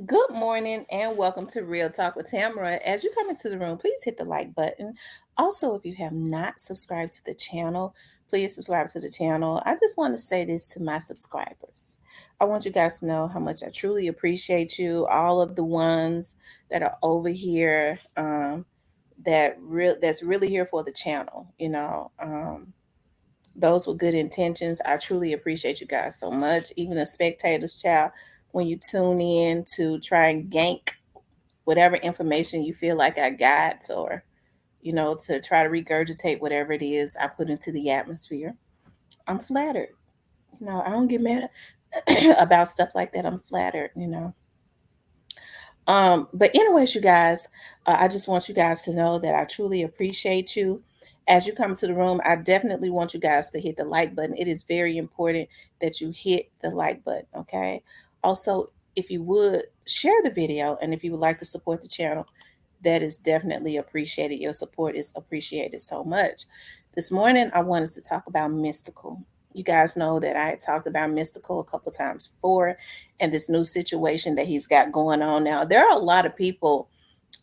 Good morning and welcome to Real Talk with Tamara. As you come into the room, please hit the like button. Also, if you have not subscribed to the channel, please subscribe to the channel. I just want to say this to my subscribers. I want you guys to know how much I truly appreciate you, all of the ones that are over here that's really here for the channel, those with good intentions. I truly appreciate you guys so much. Even the spectators, child, when you tune in to try and gank whatever information you feel like I got, or to try to regurgitate whatever it is I put into the atmosphere. I'm flattered. I don't get mad about stuff like that. I'm flattered. But anyways, you guys, I just want you guys to know that I truly appreciate you. As you come to the room, I definitely want you guys to hit the like button. It is very important that you hit the like button, okay? Also, if you would share the video and if you would like to support the channel, that is definitely appreciated. Your support is appreciated so much. This morning, I wanted to talk about mystical. You guys know that I had talked about mystical a couple times before, and this new situation that he's got going on now. There are a lot of people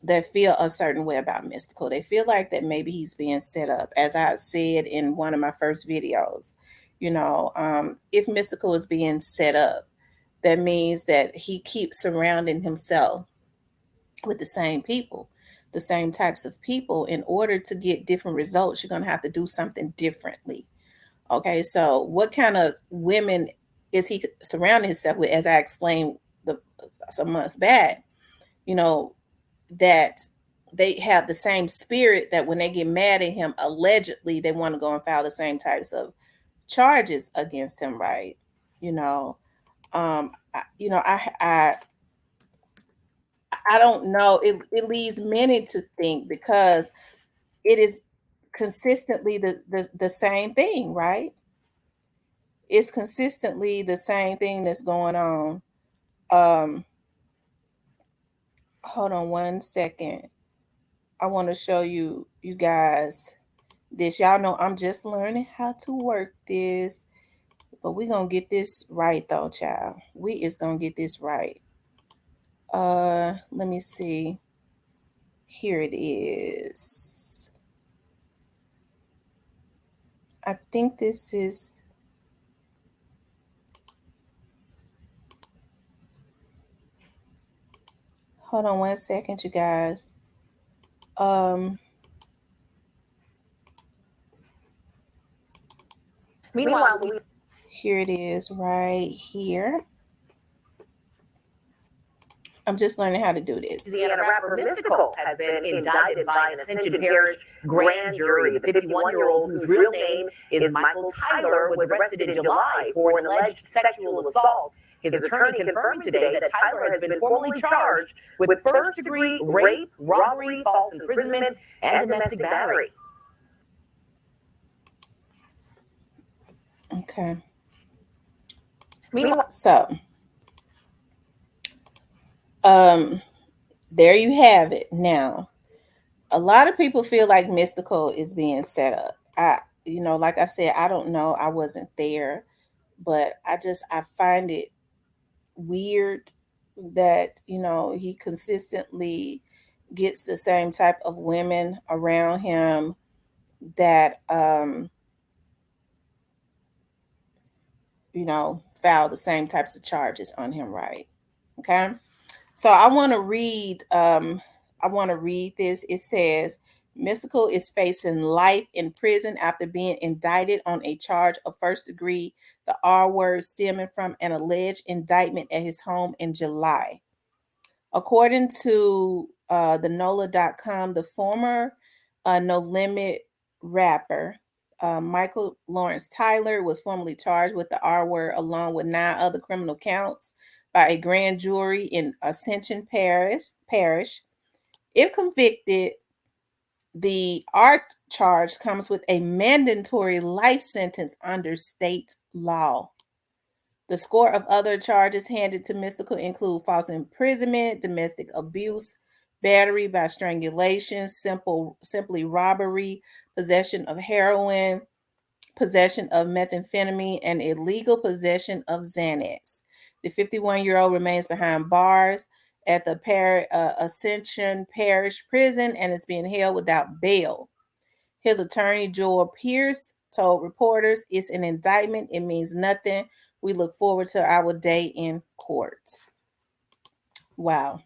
that feel a certain way about mystical. They feel like that maybe he's being set up, as I said in one of my first videos. If mystical is being set up, that means that he keeps surrounding himself with the same people, the same types of people. In order to get different results, you're going to have to do something differently. Okay, so what kind of women is he surrounding himself with? As I explained the some months back, you know that they have the same spirit, that when they get mad at him, allegedly they want to go and file the same types of charges against him, right? You know, I, you know, I don't know. It leads many to think, because it is consistently the same thing, right? It's consistently the same thing that's going on. Um, Hold on one second. I want to show you guys this. Y'all know I'm just learning how to work this, but we're gonna get this right though, child. We is gonna get this right. Let me see. Here it is. I think this is, hold on one second, you guys. Um, Meanwhile, Louis Here it is right here. I'm just learning how to do this. Louisiana rapper Mystical has been indicted by an Ascension Parish grand jury. The 51-year-old, whose real name is Michael Tyler, was arrested in July for an alleged sexual assault. His attorney confirming today that Tyler has been formally charged with first-degree rape, robbery, false imprisonment, and domestic battery. Okay. Meanwhile, So, there you have it. Now, a lot of people feel like mystical is being set up. Like I said, I don't know. I wasn't there, but I find it weird that, he consistently gets the same type of women around him that, file the same types of charges on him, right? Okay. So I want to read this. It says Mystical is facing life in prison after being indicted on a charge of first degree, the R word, stemming from an alleged indictment at his home in July. According to the NOLA.com, the former No Limit rapper Michael Lawrence Tyler was formally charged with the R word along with 9 other criminal counts by a grand jury in Ascension Parish. If convicted, the art charge comes with a mandatory life sentence under state law. The score of other charges handed to Mystical include false imprisonment, domestic abuse, battery by strangulation, simply robbery, possession of heroin, possession of methamphetamine, and illegal possession of Xanax. The 51-year-old remains behind bars at the Ascension Parish Prison and is being held without bail. His attorney, Joel Pierce, told reporters, "It's an indictment. It means nothing. We look forward to our day in court." Wow.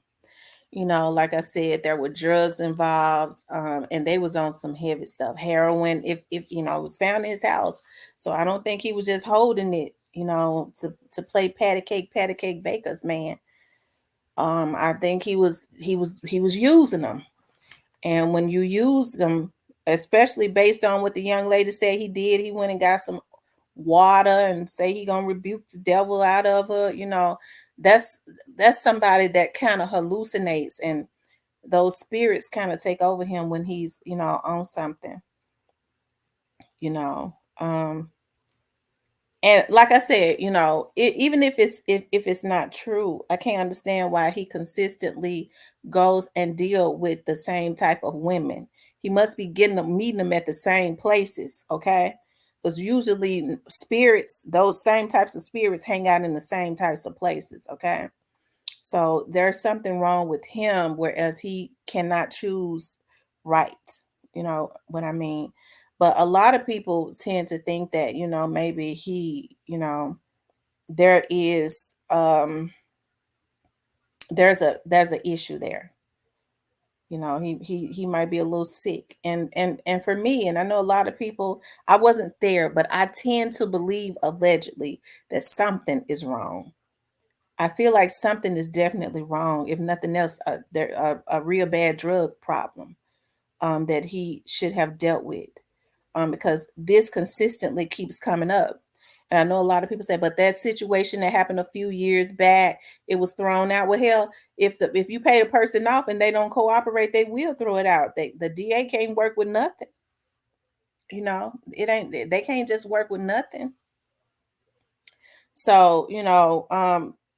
Like I said, there were drugs involved, and they was on some heavy stuff, heroin. If it was found in his house, so I don't think he was just holding it, to play patty cake baker's man. I think he was using them, and when you use them, especially based on what the young lady said he did, he went and got some water and say he gonna rebuke the devil out of her. That's that's somebody that kind of hallucinates, and those spirits kind of take over him when he's on something. you know um and like I said, even if it's not true, I can't understand why he consistently goes and deal with the same type of women. He must be getting them, meeting them at the same places, okay? Because usually spirits, those same types of spirits, hang out in the same types of places, okay? So there's something wrong with him, whereas he cannot choose right. You know what I mean? But a lot of people tend to think that, maybe there is there's an issue there. He might be a little sick. And for me, and I know a lot of people, I wasn't there, but I tend to believe allegedly that something is wrong. I feel like something is definitely wrong. If nothing else, there a real bad drug problem that he should have dealt with, because this consistently keeps coming up. And I know a lot of people say, but that situation that happened a few years back, it was thrown out. Well, hell, if you pay the person off and they don't cooperate, they will throw it out. The DA can't work with nothing. It ain't, they can't just work with nothing. So,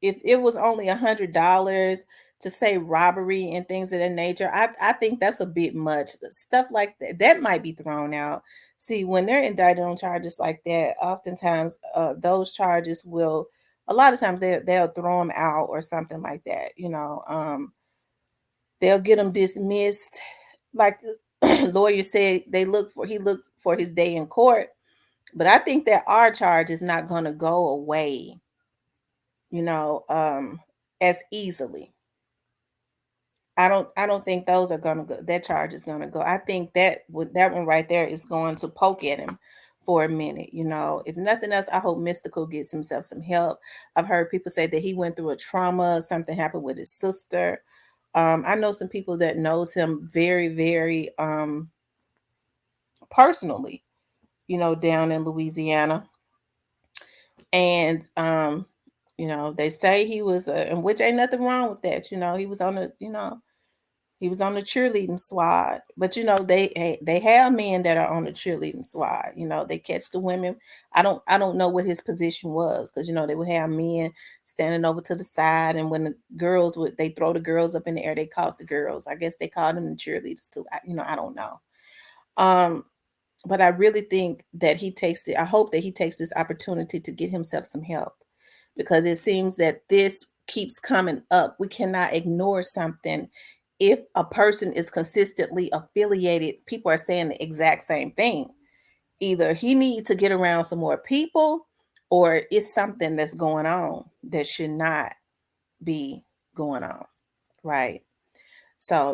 if it was only $100 to say robbery and things of that nature, I think that's a bit much. Stuff like that might be thrown out. See, when they're indicted on charges like that, oftentimes those charges will, a lot of times they'll throw them out or something like that. They'll get them dismissed. Like lawyer said, he looked for his day in court. But I think that our charge is not going to go away, you know, um, as easily. I don't think those are gonna go. That charge is gonna go. I think that one right there is going to poke at him for a minute. If nothing else, I hope Mystical gets himself some help. I've heard people say that he went through a trauma. Something happened with his sister. I know some people that knows him very, very personally. Down in Louisiana, and they say he was, and which ain't nothing wrong with that. He was on the cheerleading squad, but they have men that are on the cheerleading squad. They catch the women. I don't know what his position was, because they would have men standing over to the side, and when the girls would, they throw the girls up in the air, they caught the girls. I guess they called them the cheerleaders too. I don't know. Um, but I really think that I hope that he takes this opportunity to get himself some help, because it seems that this keeps coming up. We cannot ignore something. If a person is consistently affiliated, people are saying the exact same thing. Either he needs to get around some more people, or it's something that's going on that should not be going on. Right. So,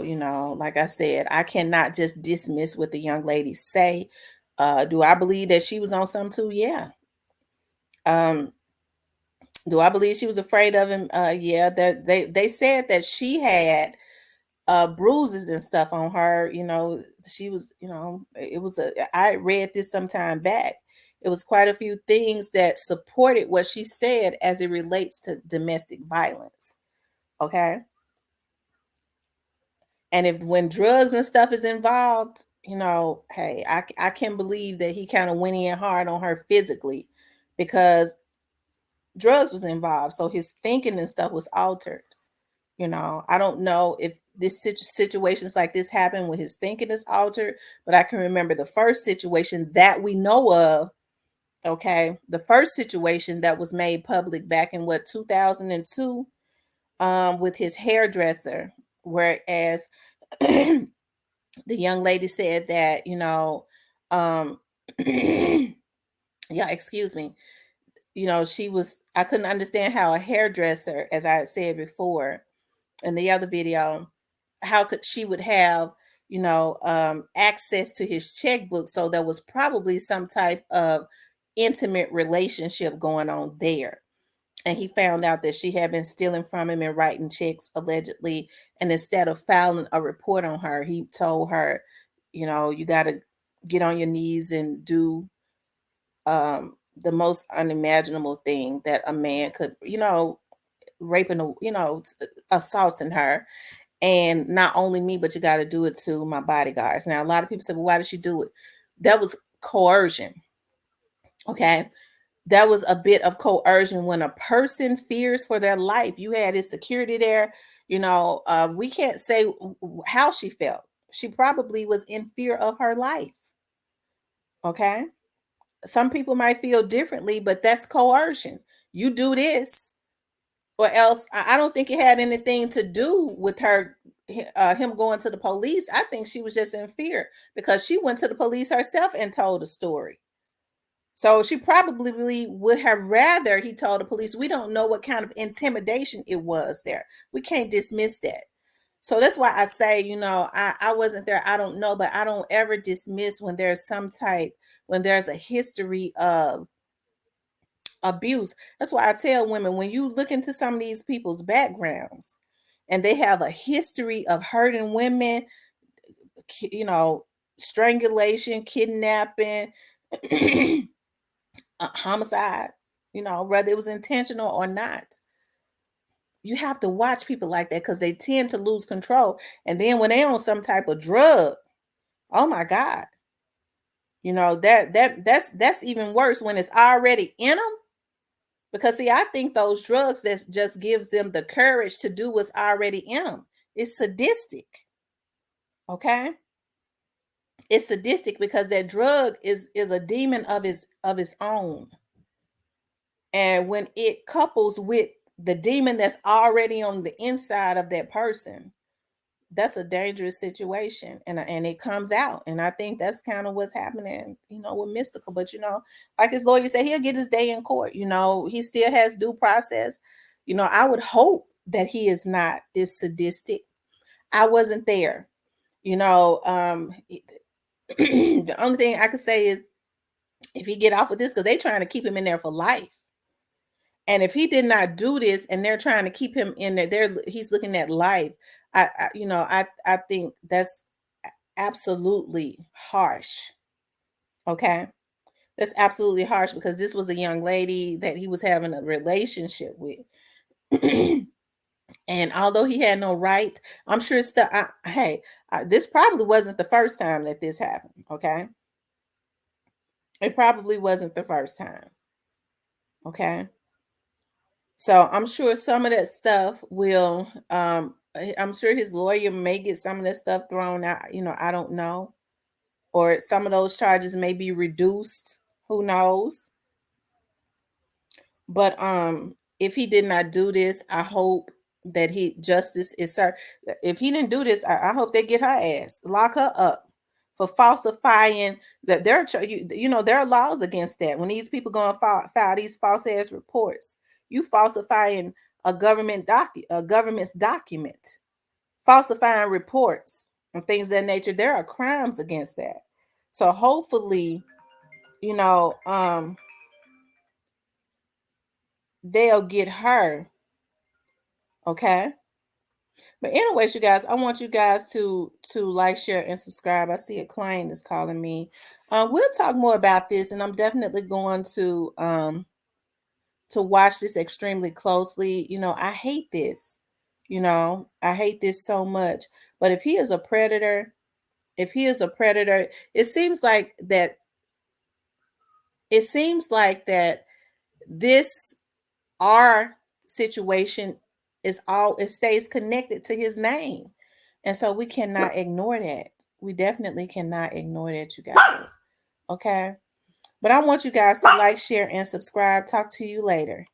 like I said, I cannot just dismiss what the young lady say. Do I believe that she was on some too? Yeah. Um, do I believe she was afraid of him? Yeah. That they said that she had bruises and stuff on her. She was, it was I read this some time back. It was quite a few things that supported what she said as it relates to domestic violence. Okay. And if when drugs and stuff is involved, hey, I can believe that he kind of went in hard on her physically, because drugs was involved. So his thinking and stuff was altered. I don't know if this situations like this happen when his thinking is altered, but I can remember the first situation that we know of. Okay. The first situation that was made public back in what, 2002. with his hairdresser, whereas the young lady said that, um, yeah, excuse me, I couldn't understand how a hairdresser, as I had said before in the other video, how could she would have, access to his checkbook. So there was probably some type of intimate relationship going on there. And he found out that she had been stealing from him and writing checks allegedly. And instead of filing a report on her, he told her, you got to get on your knees and do the most unimaginable thing that a man could, raping, assaulting her. And not only me, but you got to do it to my bodyguards. Now, a lot of people say, well, why did she do it? That was coercion. Okay. That was a bit of coercion when a person fears for their life. You had his security there. We can't say how she felt. She probably was in fear of her life. Okay. Some people might feel differently, but that's coercion. You do this, or else. I don't think it had anything to do with him going to the police. I think she was just in fear because she went to the police herself and told a story. So she probably would have rather he told the police. We don't know what kind of intimidation it was there. We can't dismiss that. So that's why I say, I wasn't there. I don't know, but I don't ever dismiss when when there's a history of abuse. That's why I tell women, when you look into some of these people's backgrounds and they have a history of hurting women, you know, strangulation, kidnapping, homicide, whether it was intentional or not. You have to watch people like that because they tend to lose control. And then when they're on some type of drug, oh my God, that's even worse when it's already in them. Because see, I think those drugs that just gives them the courage to do what's already in them. It's sadistic. Okay, it's sadistic because that drug is a demon of its own. And when it couples with the demon that's already on the inside of that person, that's a dangerous situation, and it comes out. And I think that's kind of what's happening, with Mystical. But like his lawyer said, he'll get his day in court. He still has due process. I would hope that he is not this sadistic. I wasn't there. The only thing I could say is if he get off with this, because they're trying to keep him in there for life. And if he did not do this and they're trying to keep him in there, he's looking at life. I think that's absolutely harsh. Okay. That's absolutely harsh because this was a young lady that he was having a relationship with. And although he had no right, I'm sure this probably wasn't the first time that this happened. Okay. It probably wasn't the first time. Okay. So I'm sure some of that stuff I'm sure his lawyer may get some of that stuff thrown out, I don't know. Or some of those charges may be reduced. Who knows? But if he did not do this, I hope that justice is served. If he didn't do this, I hope they get her ass, lock her up for falsifying that there are laws against that. When these people go and file these false ass reports, you falsifying a government's document, falsifying reports and things of that nature. There are crimes against that. So hopefully, you know, um, they'll get her. Okay. But anyways, you guys, I want you guys to like, share, and subscribe. I see a client is calling me. We'll talk more about this, and I'm definitely going to watch this extremely closely. I hate this. I hate this so much. But if he is a predator, it seems like that. It seems like that this our situation it stays connected to his name. And so we cannot ignore that. We definitely cannot ignore that, you guys. Okay. But I want you guys to like, share, and subscribe. Talk to you later.